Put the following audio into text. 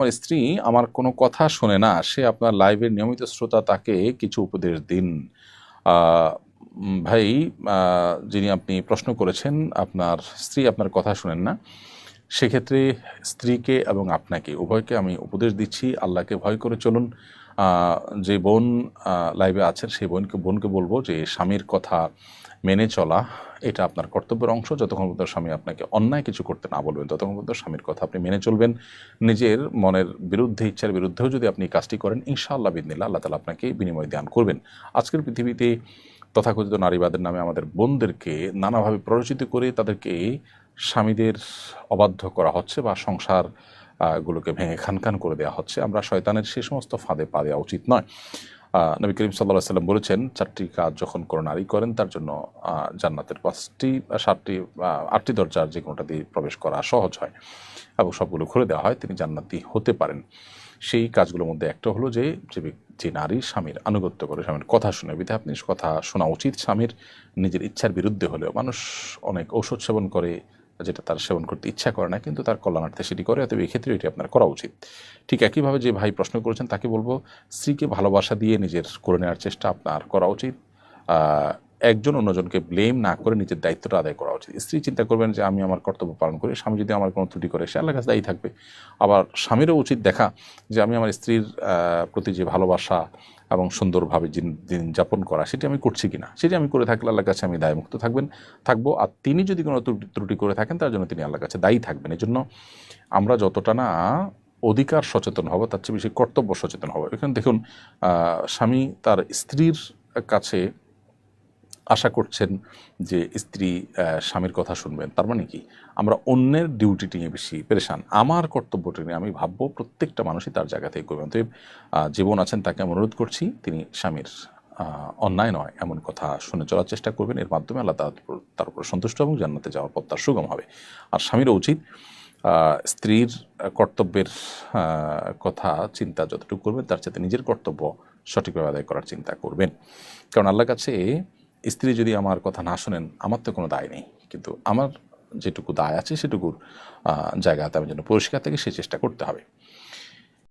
আমার স্ত্রী আমার কোনো কথা শোনে না, সে আপনার লাইভের নিয়মিত শ্রোতা, তাকে কিছু উপদেশ দিন। ভাই, যিনি আপনি প্রশ্ন করেছেন, আপনার স্ত্রী আপনার কথা শোনেন না, সেক্ষেত্রে স্ত্রীকে এবং আপনাকে উভয়কে আমি উপদেশ দিচ্ছি, আল্লাহকে ভয় করে চলুন। যে বোন লাইভে আছেন সেই বোনকে বলবো যে স্বামীর কথা মেনে চলা এটা আপনার কর্তব্যের অংশ। যতক্ষণ পর্যন্ত স্বামী আপনাকে অন্যায় কিছু করতে না বলবেন ততক্ষণ পর্যন্ত স্বামীর কথা আপনি মেনে চলবেন। নিজের মনের বিরুদ্ধে, ইচ্ছার বিরুদ্ধেও যদি আপনি কাজটি করেন, ইনশাআল্লাহ বিদিনিল্লাহ আল্লাহ তাআলা আপনাকে বিনিময় দান করবেন। আজকের পৃথিবীতে তথাকথিত নারীবাদের নামে আমাদের বোনদেরকে নানাভাবে প্ররোচিত করে তাদেরকে স্বামীদের অবাধ্য করা হচ্ছে বা সংসার গুলোকে ভেঙে খানখান করে দেওয়া হচ্ছে। আমরা শয়তানের সে সমস্ত ফাঁদে পা দেওয়া উচিত নয়। নবী করিম সাল্লাল্লাহু আলাইহি সাল্লাম বলেছেন, 4টি কাজ যখন কোনো নারী করেন তার জন্য জান্নাতের 5টি 7টি 8টি দরজার যে কোনোটা দিয়ে প্রবেশ করা সহজ হয় এবং সবগুলো খুলে দেওয়া হয়, তিনি জান্নাতি হতে পারেন। সেই কাজগুলোর মধ্যে একটা হলো যে নারী স্বামীর আনুগত্য করে, স্বামীর কথা শুনে। বিধায় আপনি কথা শোনা উচিত স্বামীর, নিজের ইচ্ছার বিরুদ্ধে হলেও। মানুষ অনেক ঔষধ সেবন করে যেটা তার সেবন করতে ইচ্ছা করে না, কিন্তু তার কল্যাণার্থে সেটি করে, অতএব এই ক্ষেত্রে এটি আপনার করা উচিত। ঠিক একইভাবে যে ভাই প্রশ্ন করেছেন তাকে বলবো, স্ত্রীকে ভালোবাসা দিয়ে নিজের করে নেওয়ার চেষ্টা আপনার করা উচিত। একজন অন্যজনকে ব্লেম না করে নিজের দায়িত্বটা আদায় করা উচিত। স্ত্রী চিন্তা করবেন যে আমি আমার কর্তব্য পালন করি, স্বামী যদি আমার কোনো ত্রুটি করে সে আল্লাহর কাছে দায়ী থাকবে। আবার স্বামীরও উচিত দেখা যে আমি আমার স্ত্রীর প্রতি যে ভালোবাসা এবং সুন্দরভাবে দিন যাপন করা সেটি আমি করছি কিনা, সেটি আমি করে থাকলে আল্লাহর কাছে আমি দায়মুক্ত থাকবো। আর তিনি যদি কোনো ত্রুটি করে থাকেন তার জন্য তিনি আল্লাহর কাছে দায়ী থাকবেন। এই জন্য আমরা যতটা না অধিকার সচেতন হব তার চেয়ে বেশি কর্তব্য সচেতন হব। এখানে দেখুন, স্বামী তার স্ত্রীর কাছে আশা করছেন যে স্ত্রী স্বামীর কথা শুনবেন। তার মানে কি, আমরা অন্যের ডিউটিটি নিয়ে বেশি পেরেশান, আমার কর্তব্যটি নিয়ে আমি ভাববো প্রত্যেকটা মানুষই তার জায়গা থেকে করবেন। তো জীবন আছেন তাকে আমি অনুরোধ করছি, তিনি স্বামীর অন্যায় নয় এমন কথা শুনে চলার চেষ্টা করবেন। এর মাধ্যমে আল্লাহ তার উপর সন্তুষ্ট এবং জান্নাতে যাওয়ার পথ তার সুগম হবে। আর স্বামীরও উচিত স্ত্রীর কর্তব্যের কথা চিন্তা যতটুকু করবেন তার সাথে নিজের কর্তব্য সঠিকভাবে আদায় করার চিন্তা করবেন। কারণ আল্লাহর কাছে স্ত্রী যদি আমার কথা না শোনেন, আমার তো কোনো দায় নেই, কিন্তু আমার যেটুকু দায় আছে সেটুকুর জায়গাতে আমি যেন পরিষ্কার থেকে সে চেষ্টা করতে হবে।